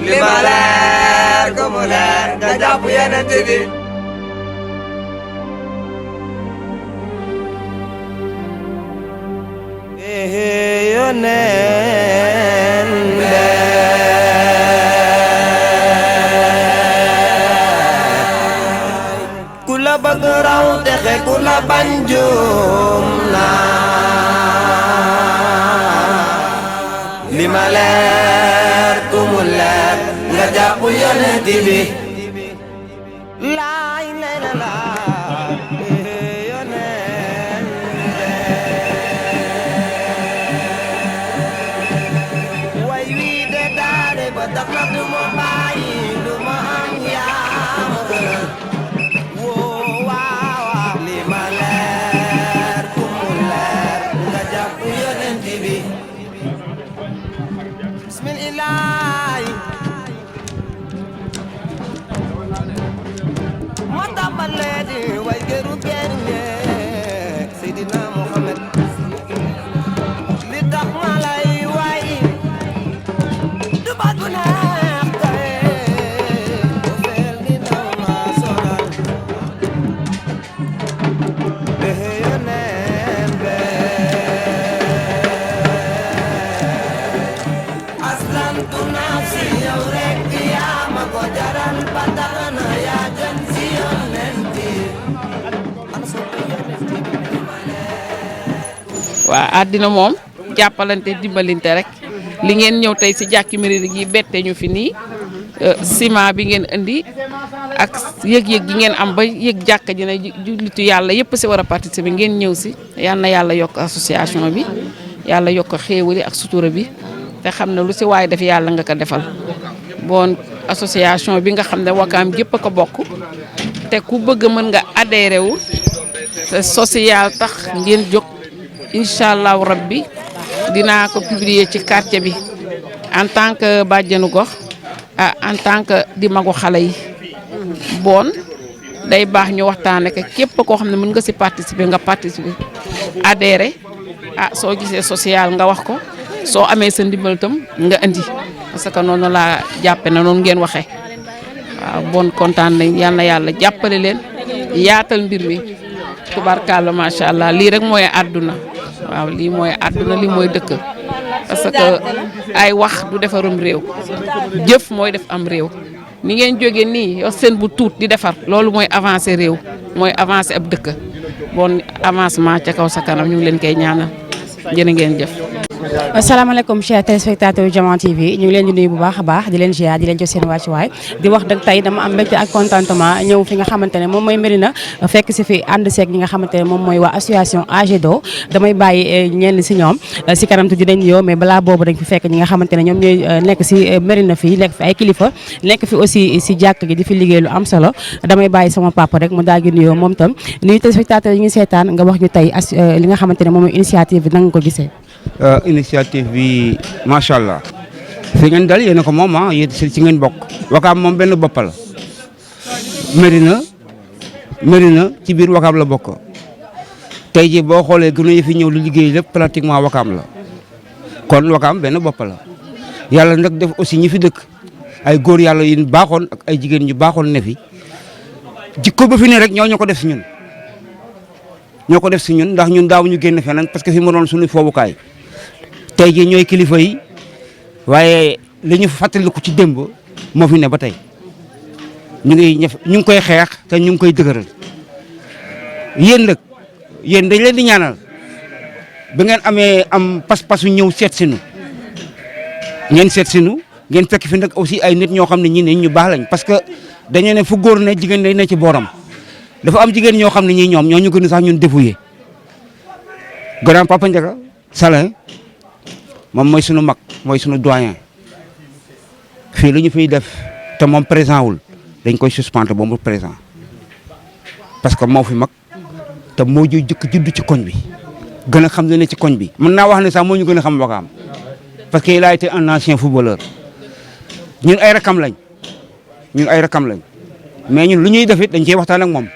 li ma leer ko mu leer nga jàpp yeneen bi yoneen ku la bëgg raw texe ku la bañ juum li ma leer ku mu leer nga jàpp yonent bi laay lay la la yoneen way wii de daare ba tax na du ma bàyyi du ma am yaa ma gënal woo waaw li ma leer ku mu leer nga jàpp yonent bi bismillah ma tàmbalee di way gëru gërñe Seydina Muhammad li tax ma lay way du baat bu neex tey bu fel di daw ma sonal yoneen be aslamtu nafsi yow rek yaa ma ko jaral ba tax na yaa gën si yonent bi waa àddina moom jàppalante dimbalante rek li ngeen ñëw tey si jàkki Mérina gi bette ñu fi nii ciment bi ngeen indi ak yëg-yëg gi ngeen am ba yëg jàkka ji ne jullitu yàlla yëpp si war a participer ngeen ñëw si yal na yàlla yokk association bi yàlla yokk xéewali ak sutura bi te xam ne lu si waay def yàlla nga ko defal bon association bi nga xam ne Wakaam gépp a ko bokk te ku bëgg mën nga adhéré wu te social tax ngeen jóg incha allahu rabbi dinaa ko publier ci quartier bi en tant que bàjjenu gox en tant que di magu xale yi bon day baax ñu waxtaane ko képp koo xam ne mën nga si participer nga participer adhéré soo gisee social nga wax ko soo amee sa ndimbal itam nga indi parce que noonu laa jàppe na noonu ngeen waxee waaw bon kontaan nañ yal na yàlla jàppale leen yaatal mbir mi tubarkalla macha allah lii rek mooy àdduna waaw lii mooy àdduna lii mooy dëkk parce que ay wax du defarum réew jëf mooy def am réew ni ngeen jógee nii yow seen bu tuut di defar loolu mooy avancer réew mooy avancer ab dëkk bon avancement ca kaw sa kanam ñu ngi leen koy ñaanal jërë ngeen jëf. asalaamaaleykum chers téléspectateurs Diamant TV ñu ngi leen di nuyu bu baax a baax di leen ziar di leen jox seen wàccuwaay di wax dëgg tey dama am mbégte ak contentement ñëw fi nga xamante ne moom mooy Mérina fekk si fi ànd seeg ñi nga xamante ne moom mooy waa association AGEDO damay bàyyi ñenn si ñoom si kanam tuuti dañ nuyoo mais balaa boobu dañ fi fekk ñi nga xamante ne ñoom ñooy nekk si Mérina fii nekk fi ay kilifa nekk fi aussi si jàkk gi di fi liggéey lu am solo damay bàyyi sama papa rek mu daal di nuyoo moom tam nuyu téléspectateurs yi ngi seetaan nga wax ñu tey li nga xamante ne moom mooy initiative bi nanga ko gisee. initiative bi macha allah fi ngeen dal yéen a ko moom yéen ci ngeen bokk Wakaam moom benn bopp la Mérina ci biir Wakaam la bokk tey jii boo xoolee gën a fi ñëw lu liggéey lépp pratiquement Wakaam la kon Wakaam benn bopp la yàlla nag def aussi ñi fi dëkk ay góor yàlla yu baaxoon ak ay jigéen ñu baaxoon ne fi jikko ba fi ne rek ñoo ko def si ñun ñoo ko def si ñun ndax ñun daaw ñu génn feneen parce que fi mu doon suñu foobukaay tey jii ñooy kilifa yi waaye li ñu fàttaliku ci démb moo fi ne ba tey ñu ngi koy xeex te ñu ngi koy dëgëral yéen nag yéen dañ leen di ñaanal ba ngeen am pas-pasu ñëw seet si nu ngeen seet si nu ngeen fekk fi nag aussi ay nit ñoo xam ne ñii ne ñu baax lañ parce que dañoo ne fu góor ne jigéen day ne ci booram dafa am jigéen ñoo xam ne ñii ñoom ñoo ñu gën sax ñun dépouillé grand papa Ndiaga Salin moom mooy sunu mag mooy sunu doyen fii lu ñu fiy def te moom présent wul dañ koy suspendre ba mu présent parce que moo fi mag te moo ju jëkk juddu ci koñ bi gën a xam ne ci koñ bi mën naa wax ne sax moo ñu gën a xam Wakaam parce que il a été un ancien footballeur ñun ay rakam lañ mais ñun lu ñuy def it dañ cey waxtaan ak moom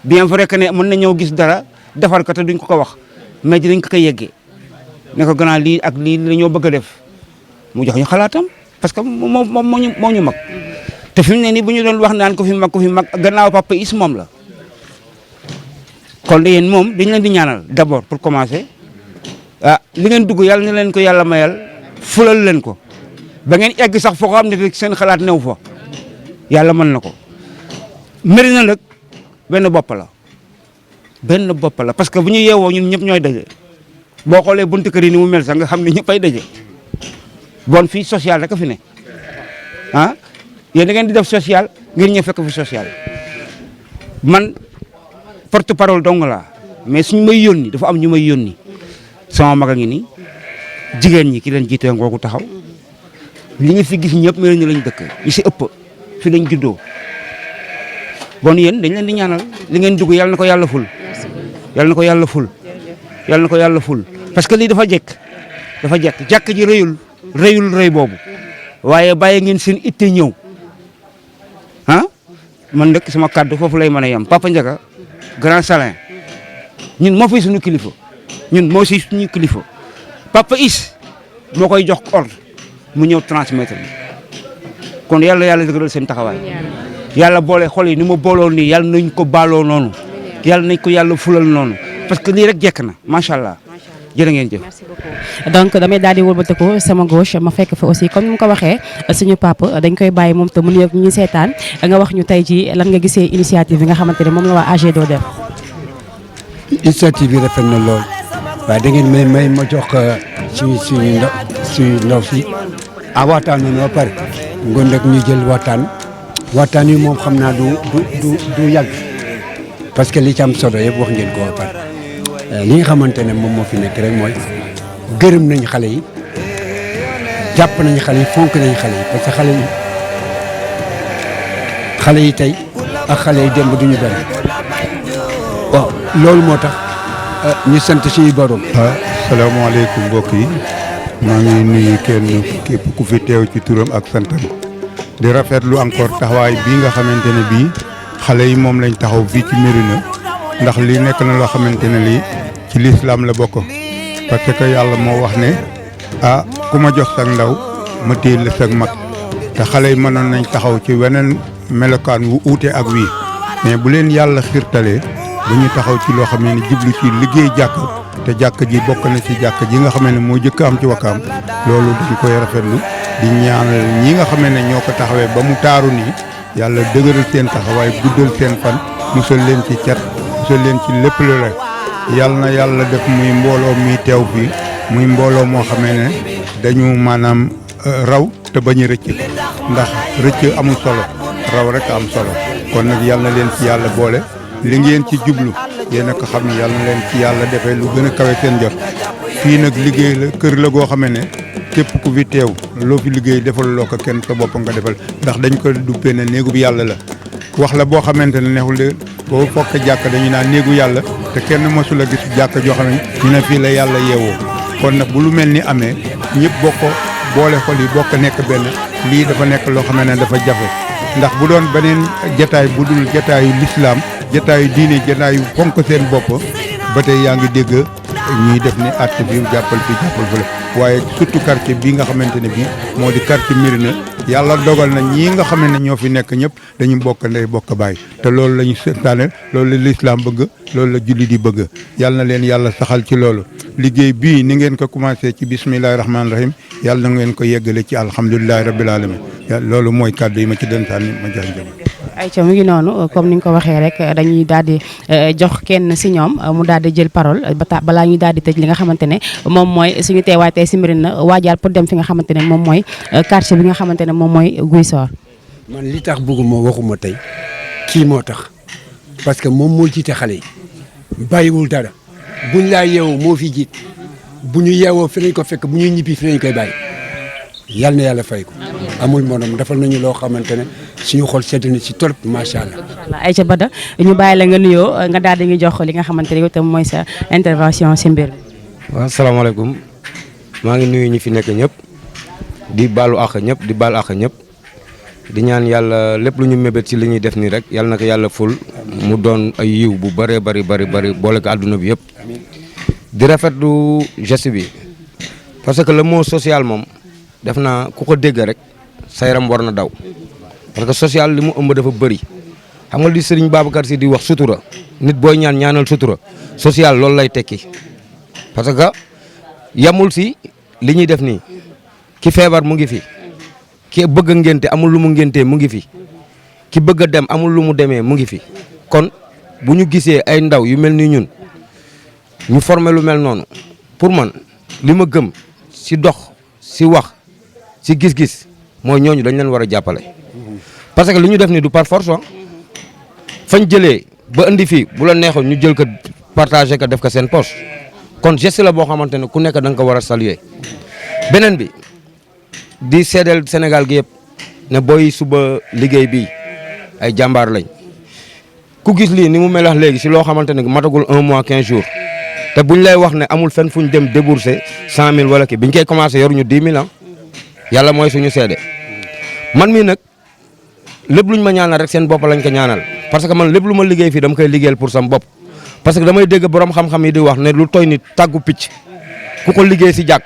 bien vrai que ne mën na ñëw gis dara defar ko te duñ ko wax mais dinañ ko yeggee ne ko gannaaw lii ak lii la ñoo bëgg a def mu jox ñu xalaatam parce que moom moo ñu mag te fi mu ne nii bu ñu doon wax naan ko fi mag gannaaw papa is moom la kon de yéen moom dañ leen di ñaanal d'abord pour commencer li ngeen dugg yàlla na leen ko yàlla mayal fulal leen ko ba ngeen egg sax foo xam ne seen xalaat new fa yàlla mën na ko Médina nag benn bopp la parce que bu ñu yeewoo ñun ñëpp ñooy daje boo xoolee buntu kër yi ni mu mel sax nga xam ne ñëpp ay daje bon fii social rek a fi ne yéen da ngeen di def social ngir ñëw fekk fi social man porte parole dong laa mais suñu may yónni dafa am ñu may yónni sama mag a ngi nii jigéen ñi ki leen jiite ngoogu taxaw li nga fi gis ñëpp Médina lañ dëkk ñi si ëpp fi lañ juddoo bon yéen dañ leen di ñaanal li ngeen dugg yàlla na ko yàlla ful yàlla na ko yàlla ful yàlla na ko yàlla ful parce que lii dafa jekk jàkk ji rëyul rëy boobu waaye bàyyi ngeen seen itte ñëw man nag sama kàddu foofu lay mën a yem Papa Ndiaga Grand Salin ñun moo fi suñu kilifa Papa Is moo koy jox ordre mu ñëw transmettre kon yàlla dëgëral seen taxawaay yàlla boole xol yi ni ma booloo nii yàlla nañ ko baaloo noonu yàlla nañ ko yàlla fulal noonu parce que lii rek jekk na macha allah jërë ngeen jëf. merci beaucoup donc damay daal di wëlbatiku sama gauche ma fekk fa aussi comme ni mu ko waxee suñu papa dañ koy bàyyi moom te mu nuyoog ñu seetaan nga wax ñu tey ji lan nga gisee initiative bi nga xamante ne moom la waa AGEDO def. initiative bi rafet na lool waaye da ngeen may ma jox suñu ndaw si waxtaan nañu ba pare ngoon rek ñu jël waxtaan yi moom xam naa du yàgg parce que li ci am solo yëpp wax ngeen ko ba pare li nga xamante ne moom moo fi nekk rek mooy gërëm nañ xale yi jàpp nañ xale yi fonk nañ xale yi parce que xale yi tey ak xale yi démb duñu benn waaw loolu moo tax ñu sant suñu borom. salaamaaleykum mbokk yi maa ngi nuyu kenn képp ku fi teew ci turam ak santam di rafetlu encore taxawaay bii nga xamante ne bii xale yi moom lañ taxaw fii ci Médina ndax lii nekk na loo xamante ne lii ci lislaam la bokk parce que yàlla moo wax ne ku ma jox sag ndaw ma téye la sag mag te xale yi mënoon nañ taxaw ci weneen melokaan wu uute ak wii mais bu leen yàlla xiirtalee dañu taxaw ci loo xam ne jublu ci liggéey jàkk te jàkk ji bokk na ci jàkk ji nga xam ne moo jëkk am ci Wakaam loolu dañ koy rafetlu di ñaanal ñi nga xam ne ñoo ko taxawee ba mu taaru nii yàlla dëgëral seen taxawaay guddal seen fan musal leen ci cat musal leen ci lépp lu rek yàlla na yàlla def muy mbooloo mi teew fii muy mbooloo moo xamee ne dañu maanaam raw te bañ a rëcc ndax rëcc amul solo raw rek am solo kon nag yàlla na leen ci yàlla boole li ngeen ci jublu yéen a ko xam ne yàlla na leen ci yàlla defee lu gën a kawe seen jot fii nag liggéey la kër la goo xamee ne képp ku fi teew loo fi liggéey defal loo ko kenn sa bopp nga defal ndax dañ ko duppee ne néegu bi yàlla la wax la boo xamante ne neexul de boo fokk jàkk dañu naan néegu yàlla te kenn mësul a gis jàkk joo xam ne ñu ne fii la yàlla yeewoo kon nag bu lu mel ni amee ñëpp bokk boole xol yi bokk nekk benn lii dafa nekk loo xam ne dafa jafe ndax bu doon beneen jataay bu dul jataayu lislaam jataayu diine jataayu fonk seen bopp ba tey yaa ngi dégg ñuy def ni àtt bi jàppal fii jàppal fële waaye surtout quartier bii nga xamante ne bii moo di quartier Médina yàlla dogal na ñii nga xam ne ñoo fi nekk ñëpp dañu bokk ndey bokk baay te loolu la ñu seetaane loolu la lislaam bëgg loolu la julli di bëgg yàlla na leen yàlla saxal ci loolu liggéey bii ni ngeen ko commencé ci bismillahi rahmaani rahim yàlla na ngeen ko yeggale ci alhamdulilahi rabbil alamin loolu mooy kàddu yi ma ci den sànni ma jox njëriñ. ayca mu ngi noonu comme ni nga ko waxee rek dañuy daal di jox kenn si ñoom mu daal di jël parole balaa ñuy daal di tëj li nga xamante ne moom mooy suñu teewaay tey si Médina waajaal pour dem fi nga xamante ne moom mooy quartier bi nga xamante ne moom mooy Guy Sor. man li tax bëgguma waxuma tey kii moo tax parce que moom moo jiite xale yi bàyyiwul dara buñ laa yeewoo moo fi jiit bu ñu yeewoo fi lañ ko fekk bu ñuy ñibbi fi lañ koy bàyyi yal na yàlla fay ko amul monom defal nañu loo xamante ne suñu xol sedd na ci trop macha allah. Aïcha Bada ñu bàyyi la nga nuyoo nga daal di ñu jox li nga xamante ne yow tam mooy sa intervention si mbir mi. waaw salaamaaleykum maa ngi nuyu ñi fi nekk ñëpp di baalu àq ñëpp di baal àq ñëpp di ñaan yàlla lépp lu ñu mébét ci li ñuy def nii rek yàlla na ko yàlla ful mu doon ay yiw bu bëree bëri boole ko àdduna bi yëpp. di rafetlu geste bi parce que le mot social moom def naa ku ko dégg rek sa yaram war na daw parce que social li mu ëmb dafa bëri xam nga li Serigne Babacar Sy di wax sutura nit booy ñaan ñaanal sutura social loolu lay tekki parce que yamul si li ñuy def nii ki feebar mu ngi fi ki bëgg a ngénte amul lu mu ngéntee mu ngi fi ki bëgg a dem amul lu mu demee mu ngi fi kon bu ñu gisee ay ndaw yu mel ni ñun ñu formé lu mel noonu pour man li ma gëm si dox si wax si gis-gis mooy ñooñu dañ leen war a jàppale parce que li ñu def ni du par force fañ jëlee ba indi fii bu la neexoon ñu jël ko partagé ko def ko seen poche kon geste la boo xamante ne ku nekk da nga ko war a saluer beneen bi di seedeel Sénégal gi yëpp ne booy suba liggéey bi ay jàmbaar lañ ku gis lii ni mu melax léegi si loo xamante ne matagul 1 mois 15 jours te buñ lay wax ne amul fenn fu ñu dem débourser 100000 wala kii biñ koy commencé yoruñu 10 000 yàlla mooy suñu seede man mii nag lépp luñ ma ñaanal rek seen bopp lañ ko ñaanal parce que man lépp lu ma liggéey fii dama koy liggéeyal pour sam bopp parce que damay dégg borom xam-xam yi di wax ne lu toy ni tàggu picc ku ko liggéey si jàkk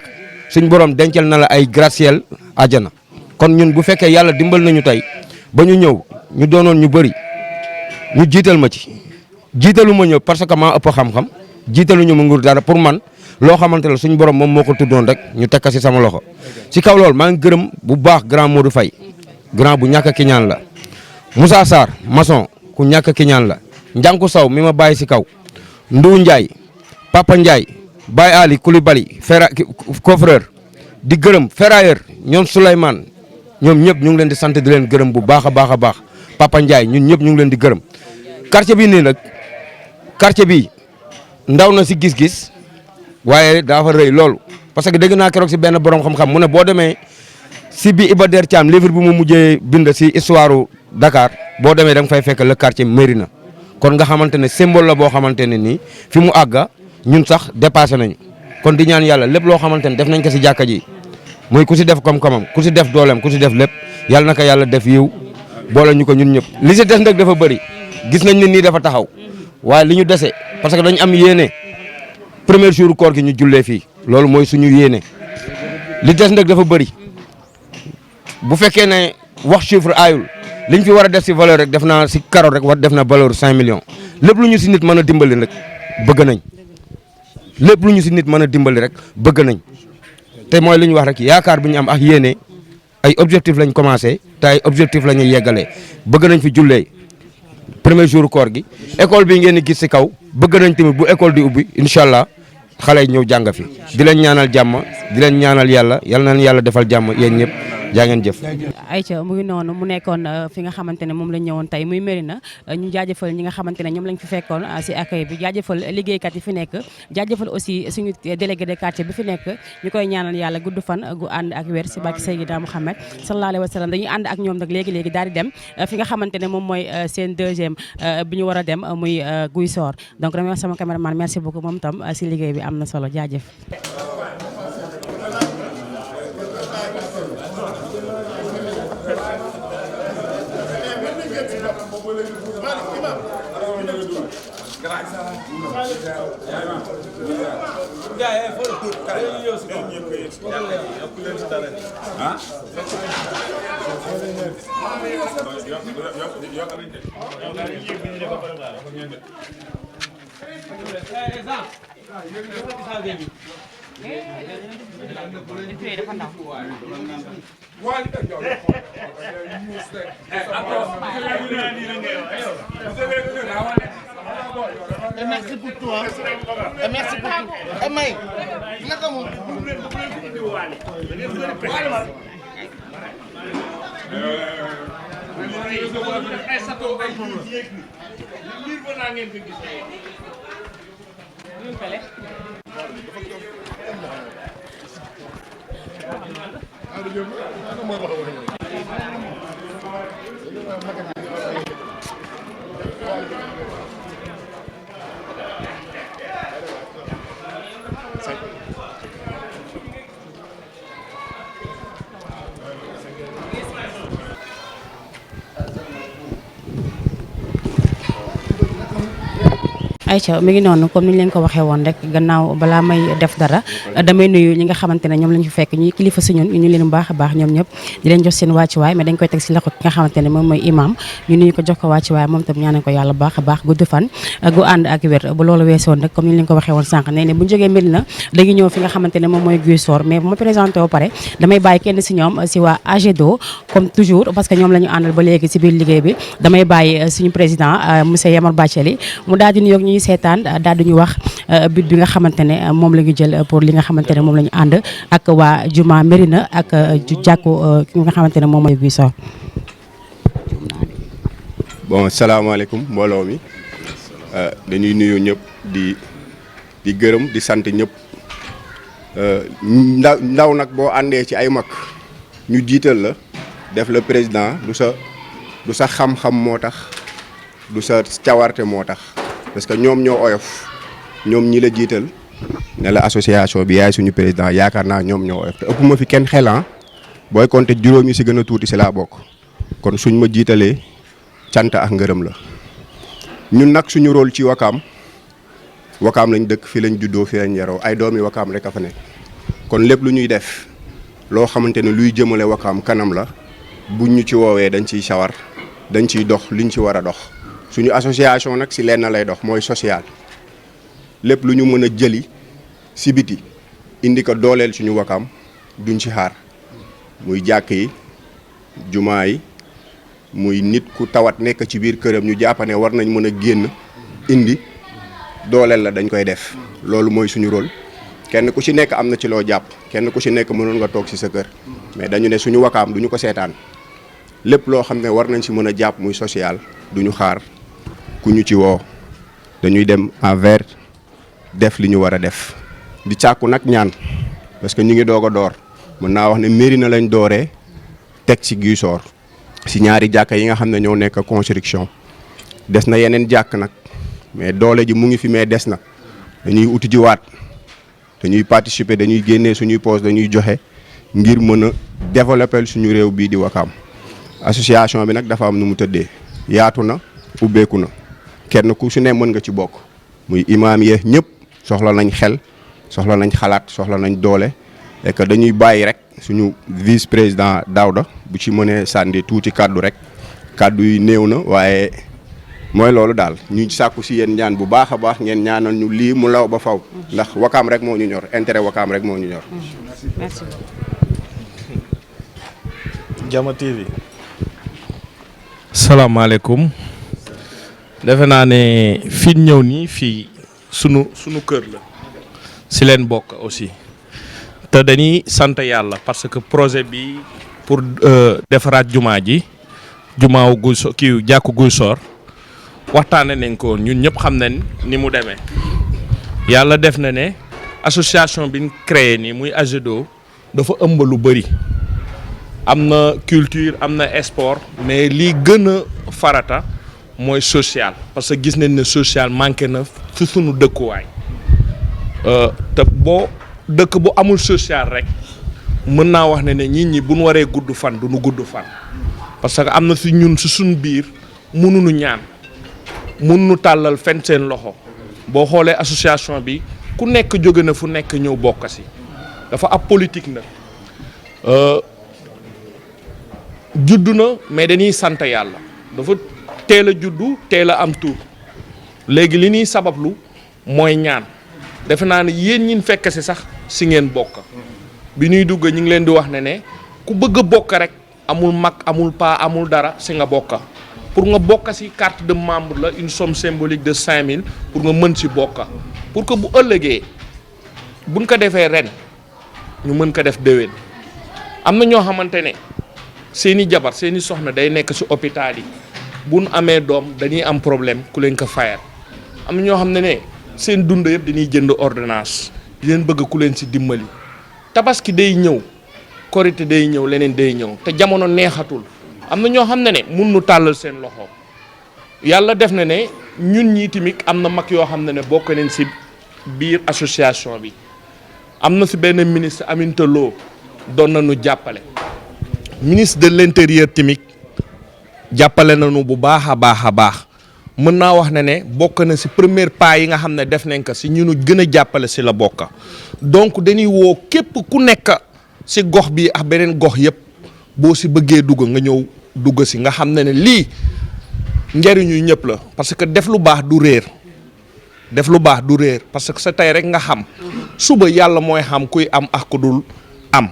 suñ borom dencal na la ay gratte-ciel àjjana kon ñun bu fekkee yàlla dimbal nañu tey ba ñu ñëw ñu doonoon ñu bëri ñu jiital ma ci jiitalu ma ñëw parce que maa ëpp xam-xam jiitaluñu ma nguur dara pour man loo xamante ne suñ borom moom moo ko tuddoon rek ñu teg ko si sama loxo si kaw loolu maa ngi gërëm bu baax grand Modou Faye grand bu ñàkk a kiñaan la Moussa Sarr maçon ku ñàkk a kiñaan la Njanku Saw mi ma bàyyi si kaw Ndou Ndiaye Papa Ndiaye Baye Ali Koulibaly coffreur di gërëm ferrailleur ñoom Souleymane ñoom ñëpp ñu ngi leen di sant di leen gërëm bu baax a baax a baax Papa Ndiaye ñun ñëpp ñu ngi leen di gërëm quartier bi nii nag quartier bi ndaw na si gis-gis waaye dafa rëy loolu parce que dégg naa keroog si benn borom xam-xam mu ne boo demee si bi Iba Der Thiam livre bi mu mujjee bind si histoire Dakar boo demee da nga fay fekk le quartier Mérina kon nga xamante ne symbole la boo xamante ne nii fi mu àgga ñun sax dépassé nañu kon di ñaan yàlla lépp loo xamante ne def nañ ko si jàkka ji muy ku si def koom-koomam ku si def dooleem ku si def lépp yàlla na ko yàlla def yiw boole ñu ko ñun ñëpp li si des nag dafa bëri gis nañ ne nii dafa taxaw waaye li ñu dese parce que dañu am yéene premier jour koor gi ñu jullee fii loolu mooy suñu yéene li des nag dafa bëri bu fekkee ne wax chiffre aayul liñ fi war a def si valeur rek def naa si carotte rek war def na valeur 5 millions lépp lu ñu si nit mën a dimbali rek bëgg nañ lépp lu ñu si nit mën a dimbali rek bëgg nañ te mooy li ñu wax rek yaakaar bi ñu am ak yéene ay objectif lañ commencé te ay objectif la ñuy yeggalee bëgg nañ fi jullee premier jour koor gi école bi ngeen di gis si kaw bëgg nañ tamit bu école di ubbi incha allah xale yi ñëw jàng fi di leen ñaanal jàmm di leen ñaanal yàlla yal na leen yàlla defal jàmm yéen ñëpp jaa ngeen jëf. Aïcha mu ngi noonu mu nekkoon fi nga xamante ne moom lañ ñëwoon tey muy Mérina ñu jaajëfal ñi nga xamante ne ñoom lañ fi fekkoon si accueil bi jaajëfal liggéeykat yi fi nekk jaajëfal aussi suñu délégué de quartier bi fi nekk ñu koy ñaanal yàlla gudd fan gu ànd ak wér si bàkki Seydina Mouhamed sallallahu alayhi wa sallam dañuy ànd ak ñoom nag léegi-léegi daal di dem fi nga xamante ne moom mooy seen deuxième bi ñu war a dem muy Guy Sor donc damay wax sama caméraman merci beaucoup moom tam si liggéey bi am na solo jaajëf. Merci pour toi. Merci pour tout. May naka mo Aïcha mi ngi noonu comme ni ñu leen ko waxee woon rek gannaaw balaa may def dara damay nuyu ñi nga xamante ne ñoom lañu fi fekk ñuy kilifa si ñun ñu leen bu baax a baax ñoom ñëpp di leen jox seen wàccuwaay mais dañ koy teg si loxo ki nga xamante ne moom mooy imam ñu nuyu ko jox ko wàccuwaay moom tam ñaanal ko yàlla baax a baax gudd fan gu ànd ak wér bu loolu weesoon rek comme ni ñu leen ko waxee woon sànq nee ne bu ñu jógee Médina dañuy ñëw fi nga xamante ne moom mooy Guy Sor mais bu ma présenté ba pare damay bàyyi kenn si ñoom si waa AGEDO comme toujours parce que ñoom la ñu àndal ba léegi si biir liggéey bi damay bàyyi suñu président monsieur Yamar Bathily mu daal di nuyoog ñuy seetaan daal di ñu wax but bi nga xamante ne moom la ñu jël pour li nga xamante ne moom la ñu ànd ak waa Juma Médina ak jàkku ki nga xamante ne moom mooy Guy Sor. Bon salaamaaleykum mbooloo mi dañuy nuyu ñëpp di gërëm di sant ñëpp ndaw nag boo àndee ci ay mag ñu jiital la def la président du sa xam-xam moo tax du sa cawarte moo tax parce que ñoom ñoo oyof ñoom ñi la jiital ne la association bi yaay suñu président yaakaar naa ñoom ñoo oyof te ëpp ma fi kenn xelan booy compter juróom yi si gën a tuuti si laa bokk kon suñ ma jiitalee cant ak ngërëm la ñun nag suñu rôle ci Wakaam lañ dëkk fi lañ juddoo fi lañ yaroo ay doomi Wakaam rek a fa nekk kon lépp lu ñuy def loo xamante ne luy jëmale Wakaam kanam la buñ ñu ci woowee dañ ciy sawar dañ ciy dox liñ ci war a dox suñu association nag si lenn lay dox mooy social lépp lu ñu mën a jëli si biti indi ko dooleel suñu Wakaam duñ ci xaar muy jàkk yi jumaa yi muy nit ku tawat nekk ci biir këram ñu jàpp ne war nañ mën a génn indi dooleel la dañ koy def loolu mooy suñu rôle kenn ku ci nekk am na ci loo jàpp kenn ku ci nekk mënoon nga toog ci sa kër mais dañu ne suñu Wakaam duñu ko seetaan lépp loo xam ne war nañ ci mën a jàpp muy social duñu xaar ku ñu ci woo dañuy dem envers def li ñu war a def di càkku nag ñaan parce que ñu ngi doog a door mën naa wax ne Médina lañ dooree teg ci Guy Sor si ñaari jàkka yi nga xam ne ñoo nekk construction des na yeneen jàkk nag mais doole ji mu ngi fi mais des na dañuy uti ji waat dañuy participer dañuy génnee suñuy poste dañuy joxe ngir mën a développer suñu réew bii di Wakaam association bi nag dafa am nu mu tëddee yaatu na ubbeeku na kenn ku su ne mën nga ci bokk muy imaam yee ñëpp soxla nañ xel soxla nañ xalaat soxla nañ doole et que dañuy bàyyi rek suñu vice président Daouda bu ci mënee sànni tuuti kàddu rek kàddu yi néew na waaye mooy loolu daal ñu sàkku si yéen ñaan bu baax a baax ngeen ñaanal ñu lii mu law ba faw ndax Wakaam rek moo ñu ñor intérêt Wakaam rek moo ñu ñor. Merci. Jama TV. salaamaaleykum defe naa ne fi ñëw nii fii sunu kër la si leen bokk aussi te dañuy sant yàlla parce que projet bi pour defaraat jumaa ji jumaawu Guy Sor kii jàkku Guy Sor waxtaane nañ ko ñun ñëpp xam nañ ni mu demee yàlla def na ne association bi ñu créé nii muy AGEDO dafa ëmb lu bëri am na culture am na sport mais lii gën a farata mooy social parce que gis nañ ne social manqué na fi sunu dëkkuwaay te boo dëkk bu amul social rek mën naa wax ne nit ñi bu ñu waree gudd fan du ñu gudd fan parce que am na si ñun si suñu biir mënuñu ñaan mënuñu tàllal fenn seen loxo boo xoolee association bi ku nekk jóge na fu nekk ñëw bokk si dafa ab politique nag juddu na mais dañuy sant yàlla dafa teel a juddu teel a am tur léegi li ñuy sabablu mooy ñaan defe naa ne yéen ñin fekk si sax si ngeen bokk bi ñuy dugg ñu ngi leen di wax ne ku bëgg a bokk rek amul mag amul paa amul dara si nga bokk pour nga bokk si carte de membre la une somme symbolique de 5000 pour nga mën si bokk pour que bu ëllëgee buñ ko defee ren ñu mën ko def déwén am na ñoo xamante ne seeni jabar seeni soxna day nekk si hôpital yi bu nu amee doom dañuy am problème ku leen ko fayal am na ñoo xam ne seen dund yëpp dañuy jënd ordonnance di leen bëgg ku leen si dimbali tabaski day ñëw korité day ñëw leneen day ñëw te jamono neexatul am na ñoo xam ne mun nu tàllal seen loxo yàlla def na ne ñun ñii tamit am na mag yoo xam ne bokk nañ si biir association bi am na si benn ministre Aminata Lo doon nañu jàppale ministre de l'intérieur tamit jàppale nañu bu baax a baax mën naa wax ne bokk na si premier pas yi nga xam ne def nañ ko si ñunu gën a jàppale si la bokk donc dañuy woo képp ku nekk si gox bi ak beneen gox yëpp boo si bëggee dugg nga ñëw dugg si nga xam ne lii njëriñu ñëpp la parce que def lu baax du réer parce que sa tey rek nga xam suba yàlla mooy xam kuy am ak ku dul am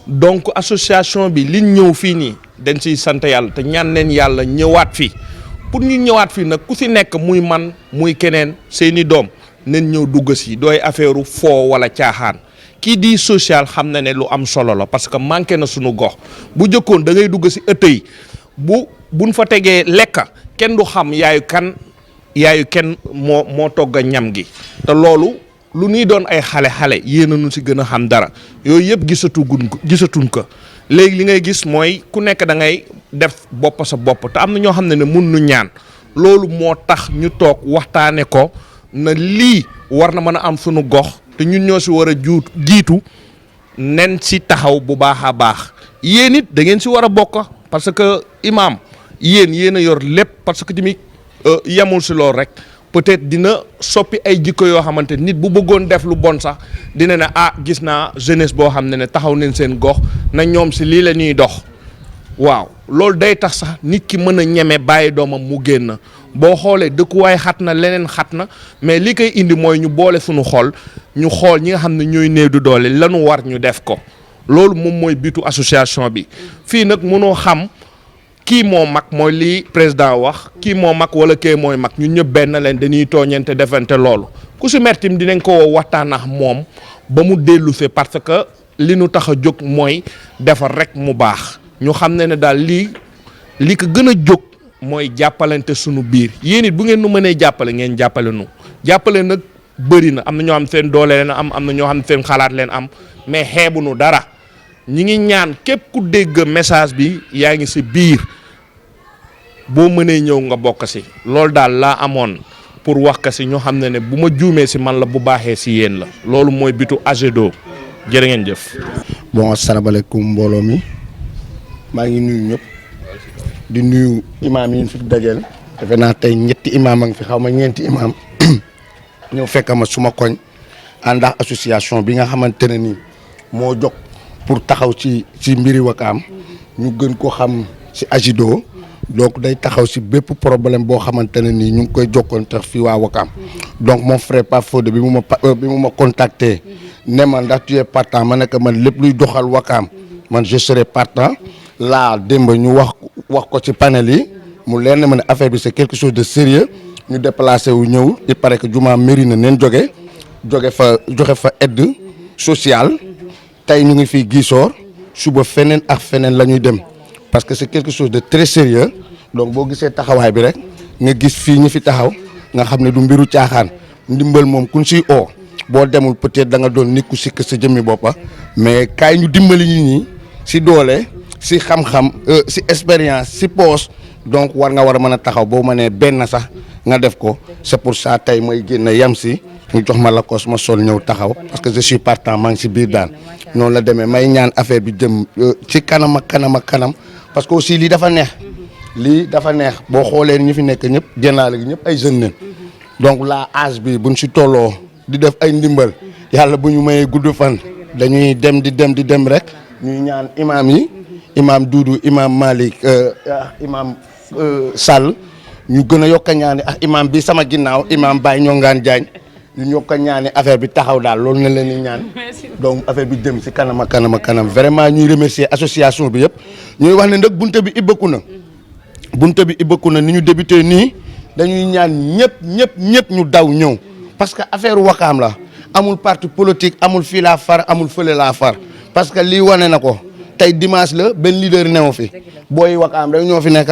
donc association bi liñ ñëw fii nii dañ siy sant yàlla te ñaan neen yàlla ñëwaat fii pour ñu ñëwaat fii nag ku si nekk muy man muy keneen seeni doom nen ñëw dugg si dooy affaire foo wala caaxaan kii di social xam na ne lu am solo la parce que manqué na suñu gox bu jëkkoon da ngay dugg si ëtt yi buñ fa tegee lekk kenn du xam yaayu kenn moo togg a ñam gi te loolu lu ñuy doon ay xale yéen a nu si gën a xam dara yooyu yëpp gisatuñ ko léegi li ngay gis mooy ku nekk da ngay def bopp sa bopp te am na ñoo xam ne mun nu ñaan loolu moo tax ñu toog waxtaane ko na lii war na mën a am sunu gox te ñun ñoo si war a jiitu nen si taxaw bu baax a baax yéen it da ngeen si war a bokk parce que imam yéen a yor lépp parce que tamit yemul si loolu rek peut-être dina soppi ay jikko yoo xamante nit bu bëggoon def lu bon sax dina ne gis naa jeunesse boo xam ne taxaw nañ seen gox na ñoom si lii la ñuy dox waaw loolu day tax sax nit ki mën a ñeme bàyyi doomam mu génn boo xoolee dëkkuwaay xat na leneen xat na mais li koy indi mooy ñu boole suñu xol ñu xool ñi nga xam ne ñooy néew du doole lanu war ñu def ko loolu moom mooy bitu association bi fii nag mënoo xam kii moo mag mooy lii président wax kii moo mag wala kii mooy mag ñun ñëpp benn leen dañuy tooñante defante loolu ku si mertim dinañ ko waxtaan ak moom ba mu dellu see parce que li nu tax a jóg mooy defar rek mu baax ñu xam ne daal li ko gën a jóg mooy jàppalante sunu biir yéen it bu ngeen nu mënee jàppale ngeen jàppale nu jàppale nag bëri na am na ñoo xam seen doole leen am na ñoo xam seen xalaat leen am mais xeebu nu dara ñi ngi ñaan képp ku dégg message bi yaa ngi si biir boo mënee ñëw nga bokk si loolu daal laa amoon pour wax ka si ñoo xam ne bu ma juumee si man la bu baaxee si yéen la loolu mooy bitu AGEDO jërë ngeen jëf. bon asalaamaaleykum mbooloo mi maa ngi nuyu ñëpp di nuyu imaam yi ñu fi dajeel defe naa tey ñetti imaam a ngi fi xaw ma ñeenti imaam ñëw fekk ma suma koñ ànd ak association bi nga xamante ne ni moo jóg pour taxaw ci mbiri Wakaam ñu gën ko xam si AGEDO donc day taxaw si bépp problème boo xamante ne nii ñu ngi koy jokkoon tax fii waa Wakaam donc mon frère Pape Fodé bi mu ma contacté ne ma ndax tu es partant ma ne ko man lépp luy doxal Wakaam man je serai partant laa démb ñu wax ko ci panel yi mu leer na ma ne affaire bi c'est quelque chose de sérieux ñu déplacé wu ñëw il paraît que juma mairie na neen joxe fa aide sociale tey ñu ngi fii Gisoor suba feneen ak feneen la ñuy dem parce que c'est quelque chose de très sérieux donc boo gisee taxawaay bi rek nga gis fii ñi fi taxaw nga xam ne du mbiru caaxaan ndimbal moom kuñ siy oo boo demul peut-être da nga doon nit ku sikk sa jëmmi boppa mais kaay ñu dimbali ñi ñi si doole si xam-xam si expérience si poche donc war nga war a mën a taxaw boo mënee benn sax nga def ko c'est pour ça tey mooy génn yam si ñu jox ma la kos ma sol ñëw taxaw parce que je suis partant maa ngi si biir daan noonu la demee may ñaan affaire bi jëm ci kanam ak kanam parce que aussi lii dafa neex boo xoolee ñu fi nekk ñëpp génnaale gi ñëpp ay jeunes lañ donc la âge bi buñ si tolloo di def ay ndimbal yàlla bu ñu mayee gudd fan dañuy dem di dem rek ñuy ñaan imam yi imam Doudou imam Malick imam Sall ñu gën a yokk a ñaani ak imam bi sama ginnaaw imam Baye Ñongaan Diagne ñu yokk a ñaani affaire bi taxaw daal loolu na leen di ñaan donc affaire bi jëm si kanam vraiment ñuy remercier association bi yëpp ñuy wax ne nag bunte bi ibbeeku na ni ñu débuté nii dañuy ñaan ñëpp ñu daw ñëw parce que affaire Wakaam la amul parti politique amul fii laa far amul fële laa far parce que lii wane na ko tey dimanche la benn leader newu fi booy Wakaam rek ñoo fi nekk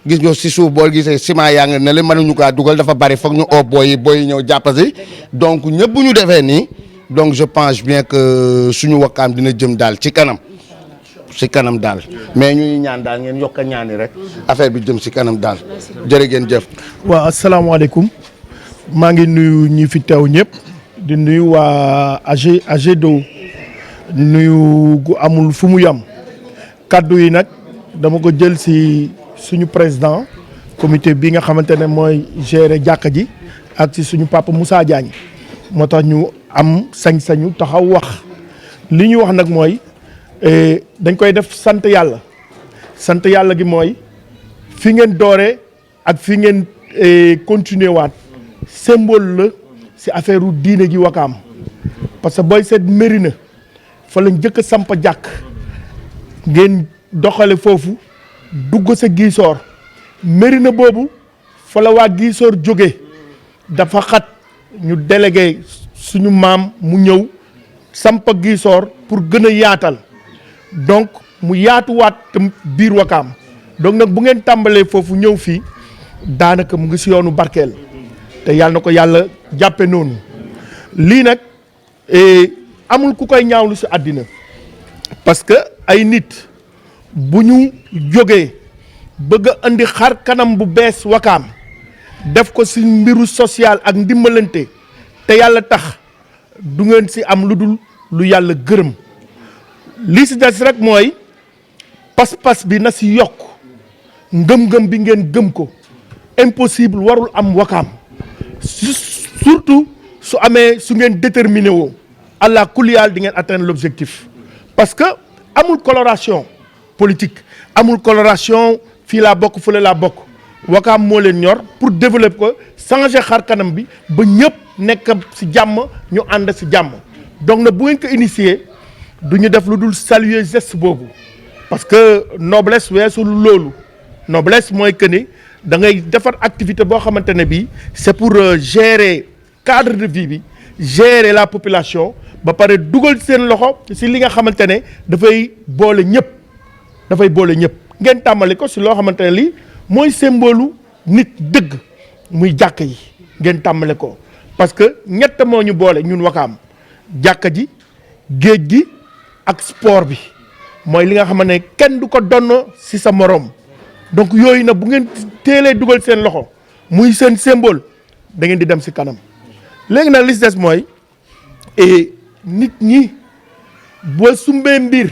gis nga si suuf boo gisee ciment yaa ngi ne la mënuñu kaa dugal dafa bari foog ñu oo booy yi ñëw jàppasi donc ñëpp bu ñu defee nii donc je pense bien que suñu Wakaam dina jëm daal ci kanam daal mais ñuy ñaan daal ngeen yokk a ñaani rek affaire bi jëm ci kanam daal jërë ngeen jëf. waaw asalaamaaleykum maa ngi nuyu ñi fi teew ñëpp di nuyu waa AGEDO nuyu gu amul fu mu yam kaddu yi nag dama ko jël ci suñu président comité bi nga xamante ne mooy gérer jàkka ji ak ci suñu papa Moussa Diagne moo tax ñu am sañ-sañu taxaw wax li ñu wax nag mooy dañ koy def sant yàlla gi mooy fi ngeen dooree ak fi ngeen continuer waat symbole la ci affaire u diine gi Wakaam parce que booy seet Mérina fa lañ njëkk a samp jàkk ngeen doxale foofu dugg sa Gisoor Mérina boobu fa la waa Gisoor jóge dafa xat ñu délégué suñu maam mu ñëw samp Gisoor pour gën a yaatal donc mu yaatuwaat tam biir Wakaam donc nag bu ngeen tàmbalee foofu ñëw fii daanaka mu ngi si yoonu barkeel te yàlla na ko yàlla jàppe noonu lii nag amul ku koy ñaawlu si àddina parce que ay nit bu ñu jógee bëgg a indi xar kanam bu bees Wakaam def ko si mbiru social ak ndimbalante te yàlla tax du ngeen si am lu dul lu yàlla gërëm lii si des rek mooy pas-pas bi na si yokk ngëm-ngëm bi ngeen gëm ko impossible warul am Wakaam surtout su amee su ngeen déterminé woo allah kuliyal di ngeen atteindre l'objectif parce que amul coloration politique amul coloration fii laa bokk fële laa bokk Wakaam moo leen ñor pour développer ko changer xar kanam bi ba ñëpp nekk ci jàmm ñu ànd ci jàmm donc nag bu ngeen ko initier du ñu def lu dul saluer geste boobu parce que noblesse weesul loolu noblesse mooy que ni da ngay defar activité boo xamante ne bii c'est pour gérer cadre de vie bi gérer la population ba pare dugal seen loxo ci li nga xamante ne dafay boole ñëpp ngeen tàmbali ko ci loo xamante ne lii mooy symbole nit dëgg muy jàkka yi ngeen tàmbale ko parce que ñett moo ñu boole ñun Wakaam jàkka ji géej gi ak sport bi mooy li nga xam ne kenn du ko donn ci sa moroom donc yooyu nag bu ngeen teelee dugal seen loxo muy seen symbole da ngeen di dem ci kanam léegi nag li ci des mooy nit ñi boo sumbee mbir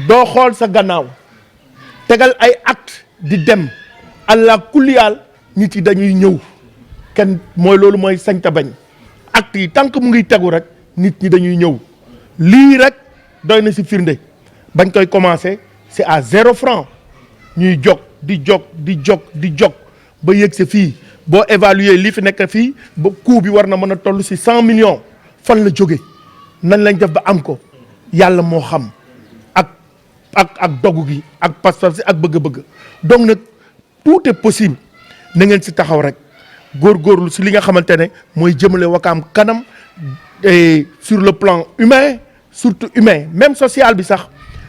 doo xool sa gannaaw tegal ay acte di dem allah kulliyaal nit yi dañuy ñëw kenn mooy loolu mooy sañta bañ acte yi tant que mu ngi tegu rek nit ñi dañuy ñëw lii rek doy na ci firnde bañ koy commencer c'est à 0 franc ñuy jog ba yëg si fii boo évaluer li fi nekk fii ba coût bi war na mën a toll ci 100 millions fan la jóge nan lañ def ba am ko yàlla moo xam ak dogu gi ak pastor si ak bëgg-bëgg donc nag tout est possible na ngeen si taxaw rek góorgóorlu si li nga xamante ne mooy jëmale Wakaam kanam sur le plan humain surtout humain même social bi sax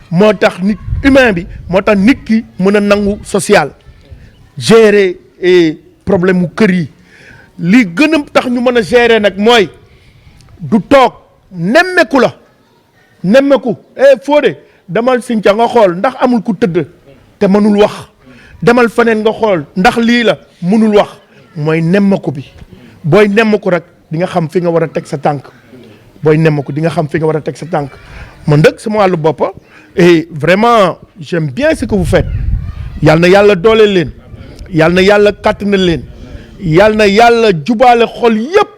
moo tax nit humain bi moo tax nit ki mën a nangu social gérer problème mu kër yi li gën a tax ñu mën a gérer nag mooy du toog nemmeeku Fodé demal Sinthia nga xool ndax amul ku tëdd te mënul wax demal feneen nga xool ndax lii la mënul wax mooy nemmeeku bi booy nemmeeku rek di nga xam fi nga war a teg sa tànk man dëgg sama wàllu bopp et vraiment j'aime bien ce que vous faites yal na yàlla dooleel leen yal na yàlla kàttanal leen yal na yàlla jubaale xol yëpp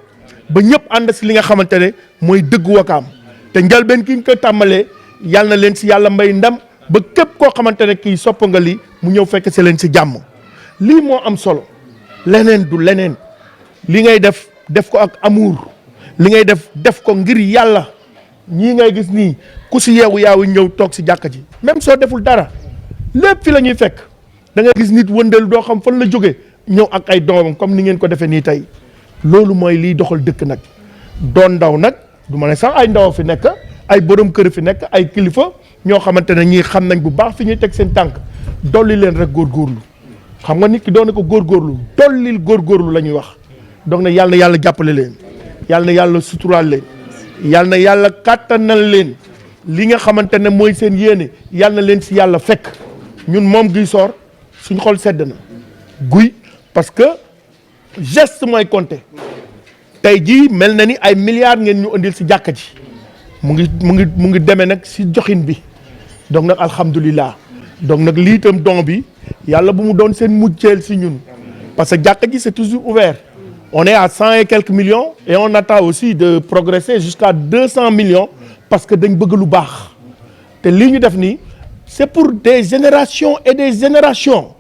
ba ñëpp ànd si li nga xamante ne mooy dëgg Wakaam te njëlbeen ki ñu ko tàmbalee yal na leen si yàlla mbay ndam ba képp koo xamante ne kii sopp nga lii mu ñëw fekk si leen si jàmm lii moo am solo leneen du leneen li ngay def ko ak amour li ngay def ko ngir yàlla ñii ngay gis nii ku si yeewu yaawu ñëw toog si jàkka ji même soo deful dara lépp fi la ñuy fekk da ngay gis nit wëndeel doo xam fan la jóge ñëw ak ay doomam comme ni ngeen ko defee nii tey loolu mooy liy doxal dëkk nag doon ndaw nag du ma ne sax ay ndaw fi nekk ay borom kër fi nekk ay kilifa ñoo xamante ne ñii xam nañ bu baax fi ñuy teg seen tànk dolli leen rek góorgóorlu xam nga nit ki doon na ko góorgóorlu dollil góorgóorlu la ñuy wax donc nag yàlla na yàlla jàppale leen yàlla na yàlla suturaal leen yàlla na yàlla kàttanal leen li nga xamante ne mooy seen yéene yàlla na leen si yàlla fekk ñun moom Gisoor suñ xol sedd na guy parce que geste mooy compter tey jii mel na ni ay milliards ngeen ñu indil si jàkka ji mu ngi demee nag si joxin bi donc nag alhamdulilah donc nag lii itam don bi yàlla bu mu doon seen mujjeel si ñun parce que jàkka ji c'est toujours ouvert. On est à 100 et quelques millions et on attend aussi de progresser jusqu'à 200 millions parce que dañ bëgg lu baax te lii ñu def nii c'est pour des générations et des générations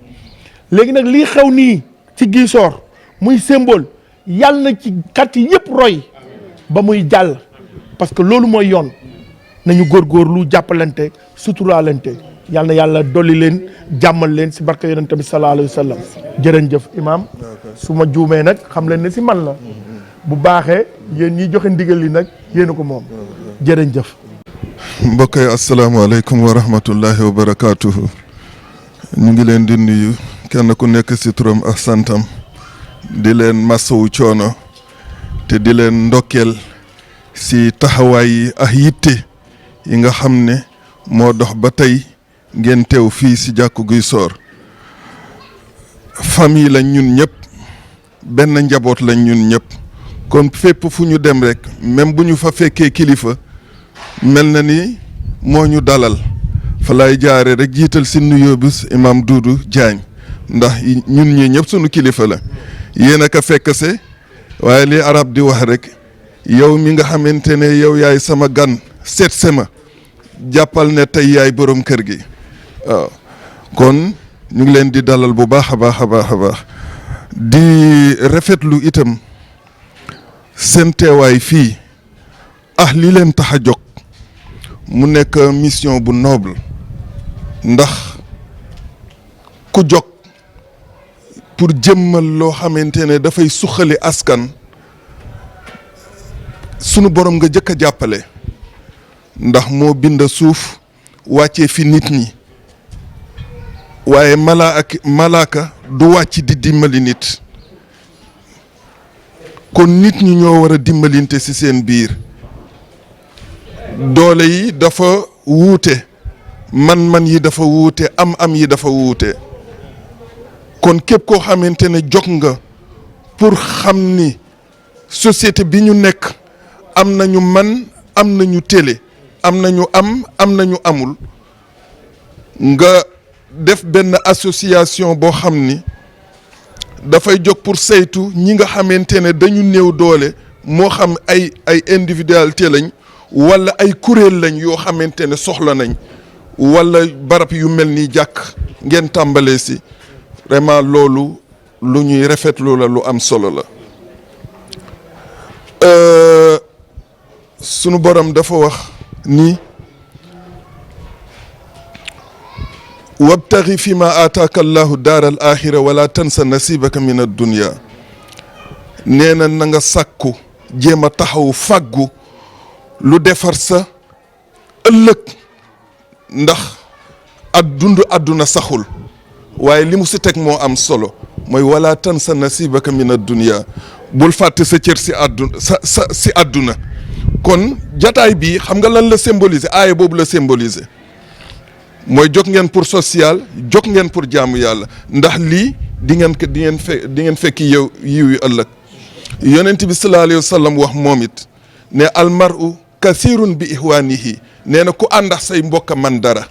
léegi nag lii xew nii ci Ziguinchor muy symbole yàlla na ci kat yi yëpp roy ba muy jàll parce que loolu mooy yoon nañu góorgóorlu jàppalante suturaalante yàlla na yàlla dolli leen jàmmal leen si barke yonent bi sallallahu alayhi wa sallam jërëjëf imam su ma juumee nag xam leen ne si man la bu baaxee yéen ñi joxe ndigal li nag yéen a ko moom jërëjëf. mbokk yi asalaamaaleykum wa rahmatullahi wa barakaatuhu ñu ngi leen di nuyu kenn ku nekk si turam ak santam di leen masawu coono te di leen ndokkeel si taxawaay yi ak yitte yi nga xam ne moo dox ba tey ngeen teew fii si jàkku Ziguinchor famille lañ ñun ñëpp benn njaboot lañ ñun ñëpp kon fépp fu ñu dem rek même bu ñu fa fekkee kilifa mel na ni moo ñu dalal fa lay jaare rek jiital si nuyoo bi imam Doudou Diagne ndax ñun ñii ñëpp sunu kilifa la yéen a ko fekk se waaye li arab di wax rek yow mi nga xamante ne yow yaay sama gan seet sema jàppal ne tey yaay borom kër gi waaw kon ñu ngi leen di dalal bu baax a baax a baax a baax di rafetlu itam seen teewaay fii li leen tax a jóg mu nekk mission bu noble ndax ku jóg pour jëmmal loo xamante ne dafay suqali askan sunu borom nga jëkk a jàppale ndax moo bind suuf wàccee fi nit ñi waaye malaaka du wàcc di dimbali nit kon nit ñi ñoo war a dimbalinte ci seen biir doole yi dafa wuute man-man yi dafa wuute am yi dafa wuute kon képp koo xamante ne jóg nga pour xam ni société bi ñu nekk am nañu man am nañu télé am nañu am nañu amul nga def benn association boo xam ni dafay jóg pour saytu ñi nga xamante ne dañu néew doole moo xam ay individualité lañ wala ay kuréel lañ yoo xamante ne soxla nañ wala barab yu mel ni jàkk ngeen tàmbalee si vraiment loolu lu ñuy rafetlu la lu am solo la sunu borom dafa wax ni wabtaghi fi ma aataaka allahu daar al axira wala tansa nasibaka min addunia nee na nga sàkku jéem a taxaw fàggu lu defar sa ëllëg ndax dund àdduna saxul waaye li mu si teg moo am solo mooy wala tansa nasibaka min addunia bul fàtte sa cër si àdduna kon jataay bi xam nga lan la symboliser aaya boobu la symboliser mooy jóg ngeen pour social jóg ngeen pour jaamu yàlla ndax lii di ngeen fekki yiw yu ëllëg yonent bi sallallahu alayhi wa sallam wax moom it ne almaru kathirun bi ihwanihi nee na ku àndax say mbokk man dara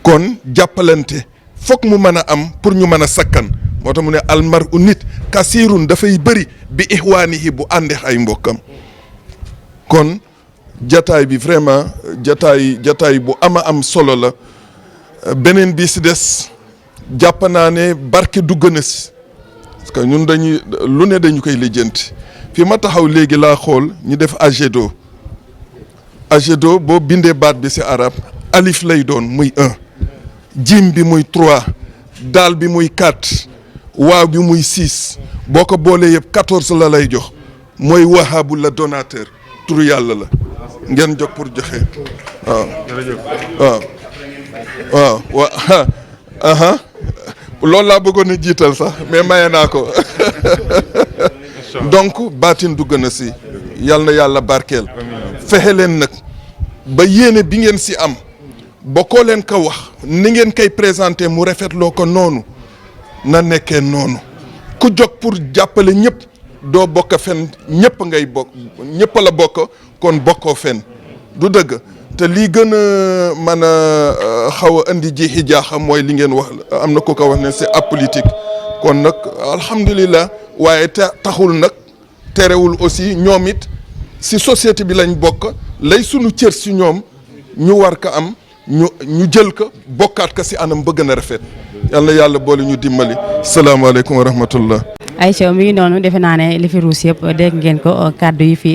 kon jàppalante foog mu mën a am pour ñu mën a sakkan moo tax mu ne almaru nit kathirun dafay bëri bi ihwanihi bu àndex ay mbokkam kon jataay bi vraiment jataay bu am solo la beneen bi si des jàpp naa ne barke dugg na si parce que ñun lu ne dañu koy lijjanti fi ma taxaw léegi laa xool ñu def agedo boo bindee baat bi si arab alif lay doon muy 1 jim bi muy 3 daal bi muy 4 waaw bi muy 6 boo ko boolee yëpp 14 la lay jox mooy wahabu la donateur turu yàlla la ngeen jóg pour joxe waaw loolu laa bëggoon a jiital sax mais maye naa ko donc baatin dugg na si yal na yàlla barkeel fexe leen nag ba yéene bi ngeen si am ba koo leen ko wax ni ngeen koy présenté mu rafetloo ko noonu na nekkee noonu ku jóg pour jàppale ñëpp doo bokk fen ñëpp ngay bokk ñëpp la bokk kon bokkoo fen du dëgg te lii gën a mën a xaw a indi jiixi jaaxam mooy li ngeen wax am na ko ko wax ne c'est apolitique kon nag alhamdulilah waaye taxul nag terewul aussi ñoom it si société bi lañ bokk lay sunu cër si ñoom ñu war ko am ñu jël ko bokkaat ko si anam ba gën a rafet yàlla yàlla boole ñu dimbali salaamaaleykum wa rahmatullah. Aïcha mi ngi noonu defe naa ne li fi ruus yëpp dégg ngeen ko kàddu yi fi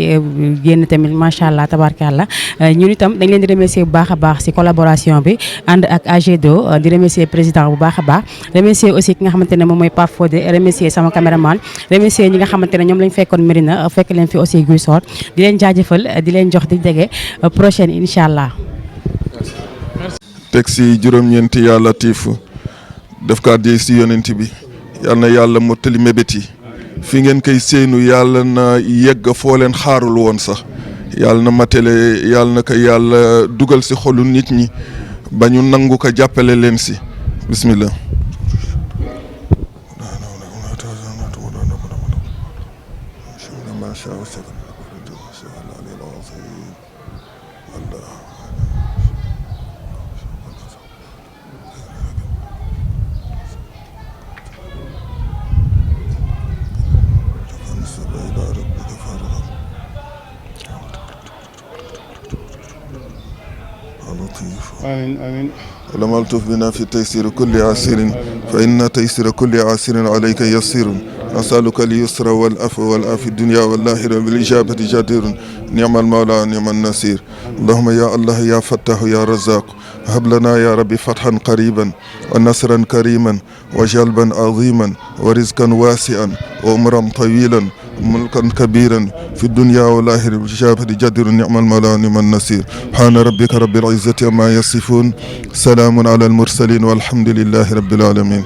génn tamit macha allah tabarkalla ñun itam dañ leen di remercier bu baax a baax si collaboration bi ànd ak AG2 di remercier président bu baax a baax remercier aussi ki nga xamante ne moom mooy Pape Fodé remercier sama caméraman remercier ñi nga xamante ne ñoom lañ fekkoon Médina fekk leen fi aussi Guy Sor di leen jaajëfal di leen jox di jege prochaine incha allah. teg si juróom-ñeenti yaa Latiif def kaa di si yonent bi yal na yàlla mottali mébét yi fi ngeen koy séenu yàlla na yegg foo leen xaarul woon sax yàlla na matele yàlla na ko yàlla dugal si xolu nit ñi ba ñu nangu ko jàppale leen si bismillah. آمين آمين ولم ألطف بنا في تيسير كل عسير فإن تيسير كل عسير عليك يسير نسألك اليسر والعفو والعافية الدنيا والآخرة بالإجابة جدير نعم المولى نعم النصير اللهم يا الله يا فتاح يا رزاق هب لنا يا ربي فتحا قريبا ونصرا كريما وجلبا عظيما ورزقا واسعا وعمرا طويلا ملكا كبيرا في الدنيا والآخرة بالإجابة جدير نعم المولى نعم النصير سبحان ربك رب العزة عما يصفون سلام على المرسلين والحمد لله رب العالمين.